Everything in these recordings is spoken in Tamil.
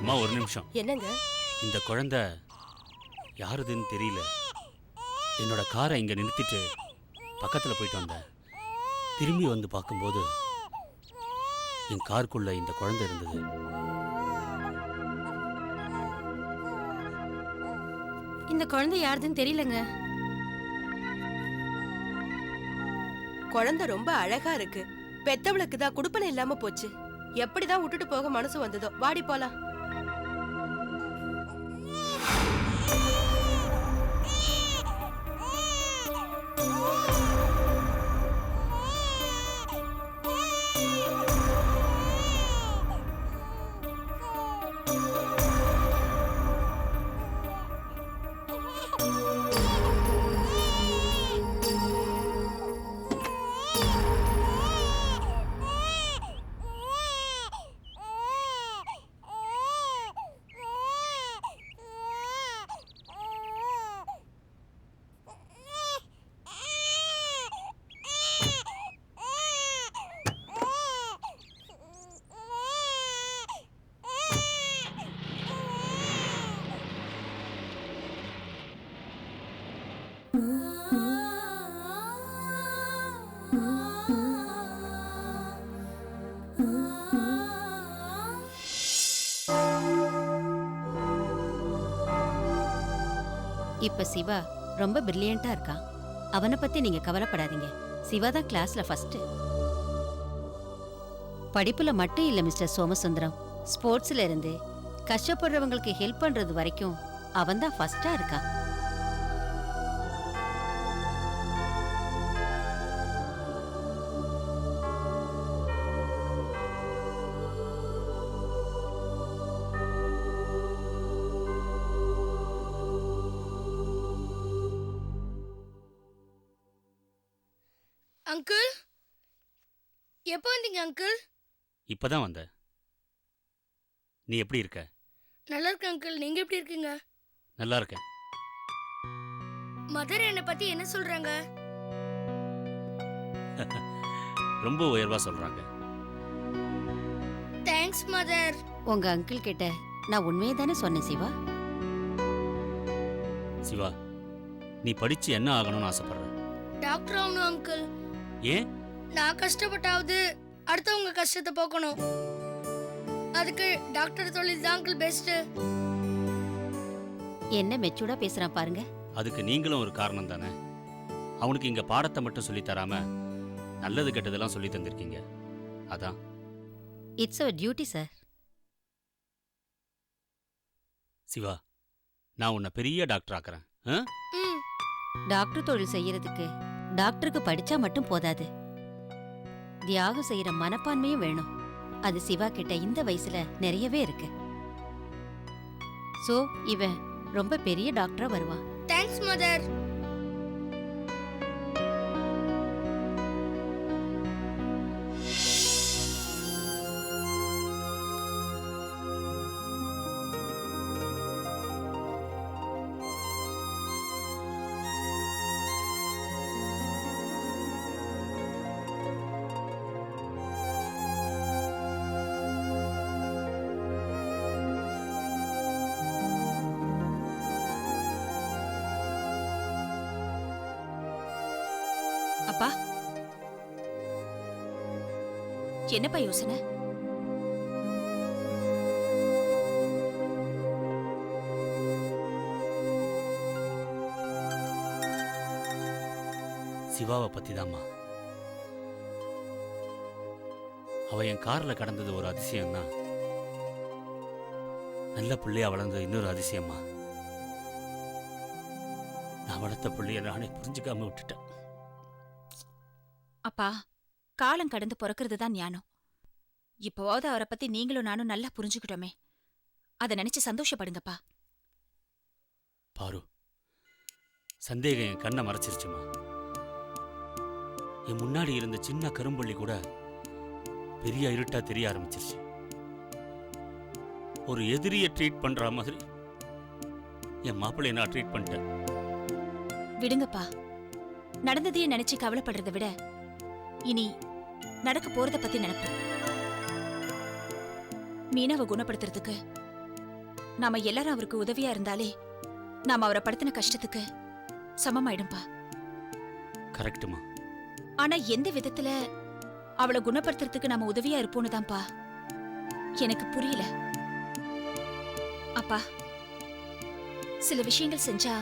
அம்மா ஒரு நிமிஷம். என்னங்க? இந்த குழந்தை யாருதுன்னு தெரியல. என்னோட காரை இங்கே நிறுத்திட்டு பக்கத்தில் போயிட்டு வந்தேன். திரும்பி வந்து பார்க்கும்போது என் காருக்குள்ள இந்த குழந்தை இருந்தது. இந்த குழந்தை யாருதுன்னு தெரியலங்க. குழந்தை ரொம்ப அழகா இருக்கு. பெத்தவளுக்கு தான் குடுப்பனை இல்லாம போச்சு. எப்படிதான் விட்டுட்டு போக மனசு வந்ததோ. வாடி போலாம். இப்ப சிவா ரொம்ப பிரில்லியண்டா இருக்கான். அவனை பத்தி நீங்க கவலைப்படாதீங்க. சிவா தான் கிளாஸ்ல ஃபர்ஸ்ட். படிப்புல மட்டும் இல்ல மிஸ்டர் சோமசுந்தரம், ஸ்போர்ட்ஸ்ல இருந்து கஷ்டப்படுறவங்களுக்கு ஹெல்ப் பண்றது வரைக்கும் அவன் தான் ஃபர்ஸ்டா இருக்கான். அங்கிள், எப்போ வந்தீங்க அங்கிள்? இப்பதான் வந்த. நீ எப்படி இருக்க? நல்லா இருக்க அங்கிள். நீங்க எப்படி இருக்கீங்க? நல்லா இருக்கேன். மதர் என்னை பத்தி என்ன சொல்றாங்க? ரொம்ப உயர்வா சொல்றாங்க. Thanks mother. உங்க அங்கிள் கிட்ட நான் உண்மையை தானே சொன்னேன் சிவா. சிவா, நீ படிச்சு என்ன ஆகணும்னு ஆசைப்படுற? டாக்டர் ஆகணும் அங்கிள். ஏன்? நான் கஷ்டப்பட்டாவது அடுத்தவங்க கஷ்டத்தை போக்கணும். அதுக்கு டாக்டர் தொழில் தான் அங்கிள் பெஸ்ட். என்ன மெச்சூர்டா பேசுறான் பாருங்க. அதுக்கு நீங்களும் ஒரு காரணம் தானே. அவனுக்கு இங்க பாடத்தை மட்டும் சொல்லி தராம நல்லது கெட்டதெல்லாம் சொல்லி தந்திருக்கீங்க. அதான். It's our duty sir. Siva, நான் உன்னை பெரிய டாக்டர் ஆக்குறேன். டாக்டர் தொழில் செய்யறதுக்கு டாக்டருக்கு படிச்சா மட்டும் போதாது, தியாகம் செய்யற மனப்பான்மையும் வேணும். அது சிவா கிட்ட இந்த வயசுல நிறையவே இருக்கு. சோ இவன் ரொம்ப பெரிய டாக்டரா வருவான். Thanks mother. அப்பா, என்னப்பா யோசனை? சிவாவை பத்தி தாம்மா. அவ என் கார்ல கடந்தது ஒரு அதிசயம்னா, நல்ல பிள்ளையா வளர்ந்தது இன்னொரு அதிசயம்மா. நான் வளர்த்த பிள்ளைய நானே புரிஞ்சுக்காம விட்டுட்டேன். அப்பா, காலம் கடந்து பிறக்கிறது தான் ஞானம். இப்போவாவது அவரை பத்தி நீங்களும் நானும் நல்லா புரிஞ்சுக்கிட்டோமே, அதை நினைச்சு சந்தோஷப்படுங்கப்பா. பாரு, சந்தேகம் என் கண்ணை மறைச்சிருச்சுமா. என் முன்னாடி இருந்த சின்ன கரும்புள்ளி கூட பெரிய இருட்டா தெரிய ஆரம்பிச்சிருச்சு. ஒரு எதிரியை ட்ரீட் பண்ற மாதிரி என் மாப்பிள்ளைய நான் ட்ரீட் பண்ணிட்டேன். விடுங்கப்பா, நடந்ததையே நினைச்சு கவலைப்படுறதை விட இனி நடக்க போறத பத்தி நினைப்போம். மீனாவை குணப்படுத்துறதுக்கு நாம எல்லாரும் அவருக்கு உதவியா இருந்தாலே நாம அவரை படுத்தின கஷ்டத்துக்கு சமமாயிடும்பா. கரெக்டுமா. ஆனா எந்த விதத்துல அவளை குணப்படுத்துறதுக்கு நாம உதவியா இருப்போம்னு தான்ப்பா எனக்கு புரியல. அப்பா, சில விஷயங்கள் செஞ்சா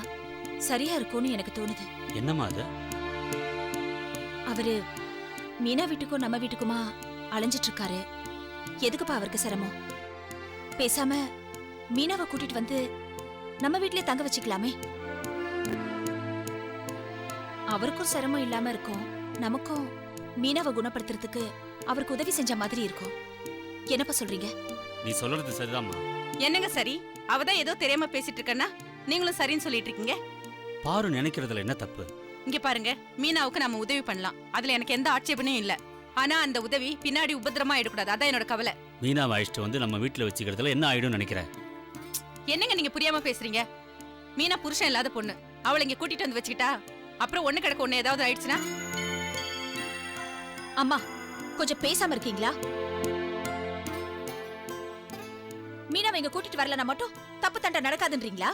சரியா இருக்கும்னு எனக்கு தோணுது. என்னம்மா அது? அவரு மீனா வீட்டுக்கும் நம்ம வீட்டுக்குமா அலைஞ்சிட்டு இருக்காரு. எதுக்குப்பா அவருக்கு சிரமம்? பேசாம மீனாவை கூட்டிட்டு வந்து நம்ம வீட்லயே தங்க வச்சுக்கலாமே. அவருக்கும் சிரமம் இல்லாம இருக்கும், நமக்கும் மீனாவை குணப்படுத்துறதுக்கு அவருக்கு உதவி செஞ்ச மாதிரி இருக்கும். என்னப்பா சொல்றீங்க? நீ சொல்றது சரிதாம்மா. என்னங்க சரி? அவதான் ஏதோ தெரியாம பேசிட்டு இருக்கன்னா நீங்களும் சரின்னு சொல்லிட்டு இருக்கீங்க. பாரு நினைக்கிறதுல என்ன தப்பு? இங்க பாருங்க, மீனாவுக்கு நம்ம உதவி பண்ணலாம், அதுல எனக்கு எந்த ஆட்சேபனையும் இல்ல. ஆனா அந்த உதவி பின்னாடி உபத்திரமா ஆயிடக்கூடாது, அதான் என்னோட கவலை. மீனாவை அழைச்சிட்டு வந்து நம்ம வீட்டுல வச்சுக்கிறதுல என்ன ஆயிடும் நினைக்கிறேன்? என்னங்க நீங்க புரியாம பேசுறீங்க? மீனா புருஷன் இல்லாத பொண்ணு, அவளை இங்க கூட்டிட்டு வந்து வச்சுக்கிட்டா அப்புறம் ஒண்ணு கிடக்க ஒண்ணு ஏதாவது ஆயிடுச்சுன்னா? அம்மா, கொஞ்சம் பேசாம இருக்கீங்களா? மீனாவை இங்க கூட்டிட்டு வரலனா மட்டும் தப்பு தண்டை நடக்காதுன்றீங்களா?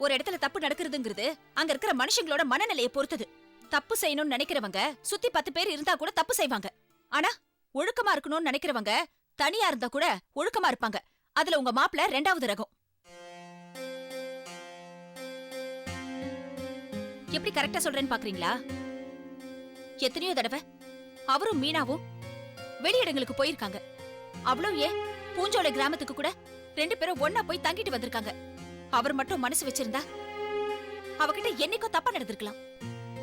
ஒரு இடத்துல தப்பு நடக்கிறதுங்கிறது அங்க இருக்கிற மனுஷங்களோட மனநிலையை பொறுத்தது. தப்பு செய்யணும்னு நினைக்கிறவங்க சுத்தி 10 பேர் இருந்தா கூட தப்பு செய்வாங்க. ஆனா ஒழுக்கமா இருக்கணும்னு நினைக்கிறவங்க தனியா இருந்தா கூட ஒழுக்கமா இருப்பாங்க. அதுல உங்க மாப்பிள்ள 2வது ரகம். எப்படி கரெக்டா சொல்றேன்னு பாக்குறீங்களா? எத்தனையோ தடவை அவரும் மீனாவும் வெளியிடங்களுக்கு போயிருக்காங்க. அவ்வளவு ஏன் பூஞ்சோலை கிராமத்துக்கு கூட 2 பேரும் ஒன்னா போய் தங்கிட்டு வந்திருக்காங்க. அவர் மட்டும் மனசு வச்சிருந்தா அவகிட்ட என்னைக்கோ தப்பா நடந்திருக்கலாம்.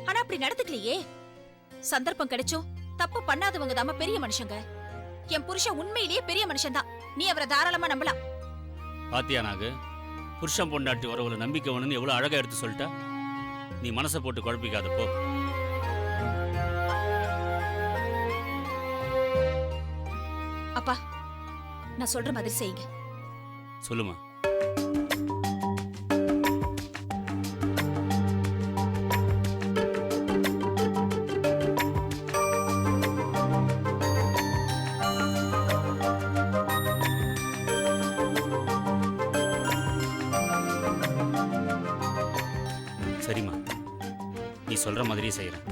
ஆனா அப்படி நடந்துக்கலையே. சந்தர்ப்பம் கிடைச்சும் தப்பு பண்ணாதவங்க தாம பெரிய மனுஷங்க. என் புருஷன் உண்மையிலேயே பெரிய மனுஷன் தான். நீ அவரை தாராளமா நம்பலாம். பாத்தியா நாகு, புருஷன் பொண்டாட்டி உறவுல நம்பிக்கை வேணும்னு எவ்வளவு அழகா எடுத்து சொல்லிட்டா. நீ மனசை போட்டு குழப்பிக்காத போ. அப்பா, நான் சொல்ற மாதிரி செய்யுங்க. சொல்லுமா. சரிம்மா, நீ சொல்ற மாதிரியே செய்யறேன்.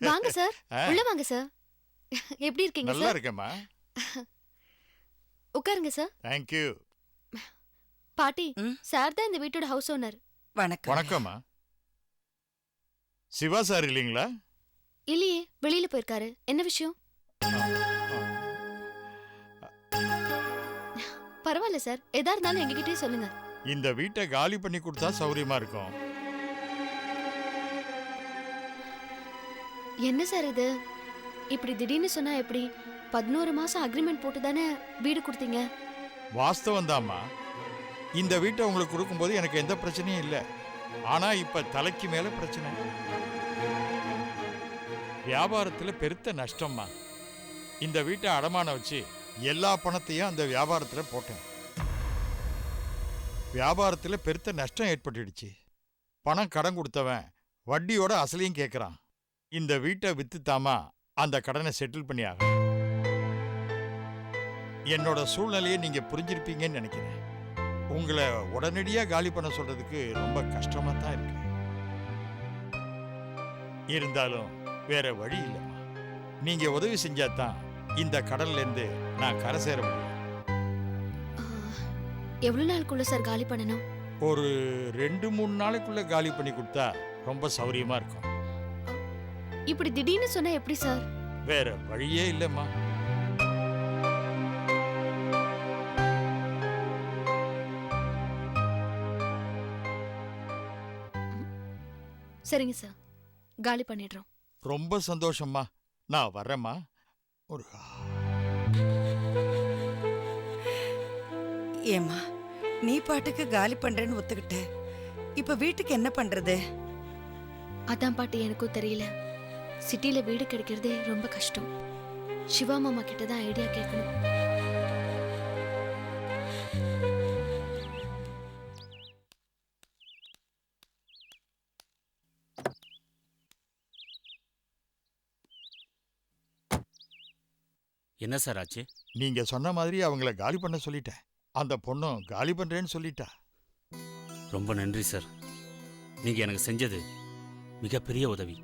வாங்க சார், உள்ள வாங்க சார். எப்படி இருக்கீங்க சார்? நல்லா இருக்கேம்மா. உட்காருங்க சார். Thank you. பாட்டி, சார் தான் இந்த வீட்டோட ஹவுஸ் ஓனர். வணக்கம். வணக்கம்மா. சிவா சார் இல்லீங்களா? இல்லையே, வெளியில போயிருக்காரு. என்ன விஷயம்? பரவாயில்ல சார், எதா இருந்தாலும் எங்ககிட்டயே சொல்லுங்க. இந்த வீட்டை காலி பண்ணி கொடுத்தா சௌரியமா இருக்கும். என்ன சார் இது? இப்படி திடீர்னு சொன்னா எப்படி? 11 மாசம் அக்ரிமெண்ட் போட்டு தானே வீடு கொடுத்தீங்க. வாஸ்தவம் தாம்மா. இந்த வீட்டை உங்களுக்கு கொடுக்கும்போது எனக்கு எந்த பிரச்சனையும் இல்லை. ஆனா இப்ப தலைக்கு மேல பிரச்சனை. வியாபாரத்துல பெருத்த நஷ்டம்மா. இந்த வீட்டை அடமான வச்சு எல்லா பணத்தையும் அந்த வியாபாரத்துல போட்டேன். வியாபாரத்துல பெருத்த நஷ்டம் ஏற்பட்டுடுச்சு. பணம் கடன் கொடுத்தவன் வட்டியோட அசலையும் கேட்கறான். இந்த வீட்டை வித்துத்தாமா அந்த கடனை செட்டில் பண்ணி ஆகணும். என்னோட சூழ்நிலையை நீங்க புரிஞ்சிருப்பீங்கன்னு நினைக்கிறேன். உங்களை உடனடியா காலி பண்ண சொல்றதுக்கு ரொம்ப கஷ்டமா தான் இருக்கு. இருந்தாலும் வேற வழி இல்லைம்மா. நீங்க உதவி செஞ்சாதான் இந்த கடல்ல இருந்து நான் கரை சேர முடியும். எவ்வளவு நாளுக்குள்ள சார் காலி பண்ணணும்? ஒரு 2-3 நாளைக்குள்ள காலி பண்ணி கொடுத்தா ரொம்ப சௌரியமா இருக்கும். இப்படி திடீர்னு சொன்னா எப்படி சார்? வேற வழியே இல்லைம்மா. சரிங்க சார், காலி பண்ணிடுறோம். ரொம்ப சந்தோஷம்மா. நான் வர்றேம்மா. முருகா. ஏம்மா, நீ பாட்டுக்கு காலி பண்றேன்னு ஒத்துக்கிட்ட. இப்ப வீட்டுக்கு என்ன பண்றது? அதான் பாட்டி எனக்கும் தெரியல. சிட்டில வீடு கிடைக்கிறதே ரொம்ப கஷ்டம். சிவா மாமா கிட்ட தான் ஐடியா கேட்கணும். என்ன சார் ஆச்சு? நீங்க சொன்ன மாதிரி அவங்கள காலி பண்ண சொல்லிட்டேன். அந்த பொண்ணும் காலி பண்றேன்னு சொல்லிட்டா. ரொம்ப நன்றி சார். நீங்க எனக்கு செஞ்சது மிகப்பெரிய உதவி.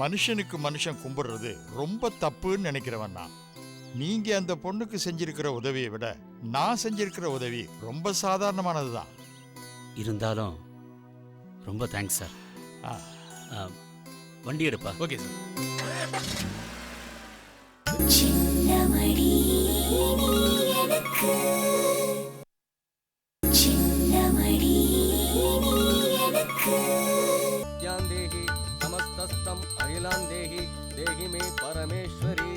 மனுஷனுக்கு மனுஷன் கும்பிடுறது ரொம்ப தப்புன்னு நினைக்கிறவன் நான். நீங்க அந்த பொண்ணுக்கு செஞ்சிருக்கிற உதவியை விட நான் செஞ்சிருக்கிற உதவி ரொம்ப சாதாரணமானதுதான். இருந்தாலும் ரொம்ப தேங்க்ஸ் சார். வண்டி எடுப்பா. Okay sir. देहि समस्तस्तम अखिलां देहि मे परमेश्वरी.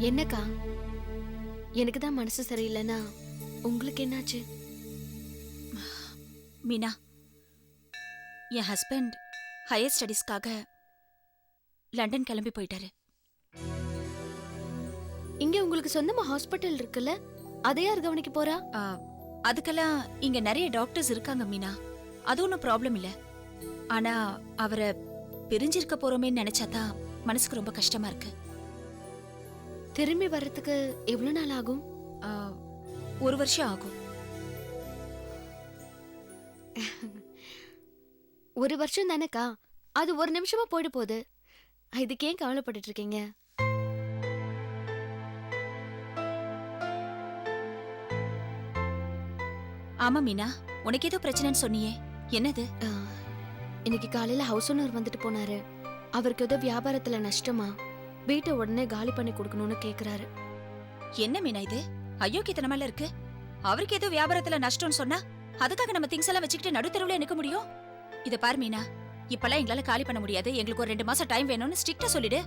என்னக்கா, எனக்கு தான் மனசு சரியில்லைன்னா உங்களுக்கு என்னாச்சு? மீனா, என் ஹஸ்பண்ட் ஹையர் ஸ்டடீஸ்க்காக லண்டன் கிளம்பி போயிட்டாரு. இங்க உங்களுக்கு சொந்தமா ஹாஸ்பிட்டல் இருக்குல்ல, அதை யார் கவனிக்க போறா? அதுக்கெல்லாம் இங்க நிறைய டாக்டர்ஸ் இருக்காங்க மீனா. அது ஒன்றும் ப்ராப்ளம் இல்லை. ஆனா அவரை பிரிஞ்சிருக்க போறோமேன்னு நினைச்சாதான் மனசுக்கு ரொம்ப கஷ்டமா இருக்கு. திரும்பி வர்றதுக்கு எவ்வளவு நாள் ஆகும்? 1 வருஷம் ஆகும். 1 வருஷம் தானேக்கா, அது 1 நிமிஷமா போயிட போகுது. இதுக்கு ஏன் கவலைப்பட்டு இருக்கீங்க? ஆமா மீனா, உனக்கு ஏதோ பிரச்சனைன்னு சொன்னியே, என்னது? இன்னைக்கு காலையில ஹவுஸ் ஓனர் வந்துட்டு போனாரு. அவருக்கு ஏதோ வியாபாரத்துல நஷ்டமா, வீட்டை உடனே காலி பண்ணி கொடுக்கணும்னு கேக்குறாரு. என்ன மீனா இது அயோக்கியத்தனமால இருக்கு? அவருக்கு ஏதோ வியாபாரத்துல நஷ்டம்னு சொன்னா அதுக்காக நம்ம திங்ஸ் எல்லாம் வச்சுக்கிட்டு நடுத்தருவுல நிக்க முடியும்? இத பாரு மீனா, இப்பெல்லாம் எங்களால காலி பண்ண முடியாது. எங்களுக்கு ஒரு 2 மாசம் டைம் வேணும்னு ஸ்ட்ரிக்ட்டா சொல்லிடு.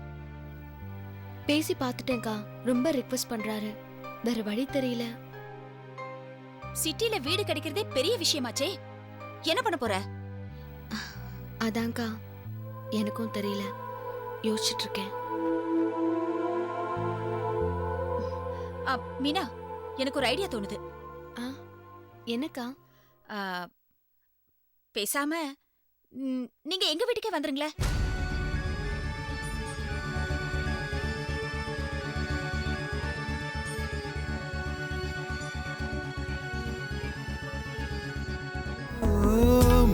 பேசி பார்த்துட்டேன்க்கா, ரொம்ப ரிக்வெஸ்ட் பண்றாரு. வேற வழி தெரியல. சிட்டில வீடு கிடைக்கிறதே பெரிய விஷயமாச்சே. என்ன பண்ண போற? அதான்க்கா எனக்கும் தெரியல, யோசிச்சுட்டு இருக்கேன். மீனா, எனக்கு ஒரு ஐடியா தோணுது. என்னக்கா? பேசாம நீங்க எங்க வீட்டுக்கே வந்துருங்களே.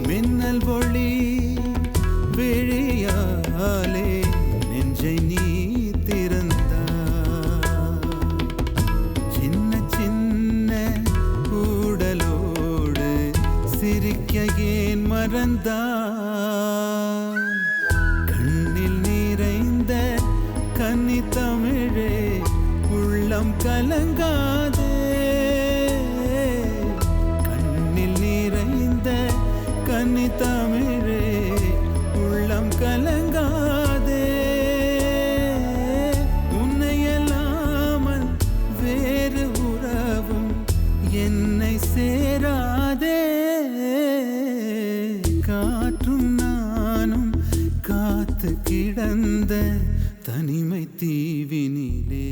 மின்னல் ஒளி விழியாலே நெஞ்சை நீ கண்ணில் நிறைந்த கன்னி தமிழே உள்ளம் கலங்காதே. கண்ணில் நிறைந்த கன்னி தமிழே உள்ளம் கலங்காதே. உன்னையல்லாமல் வேறு உறவும் என்னை சேராதே. காற்றும் நானும் காத்து கிடந்த தனிமை தீவினிலே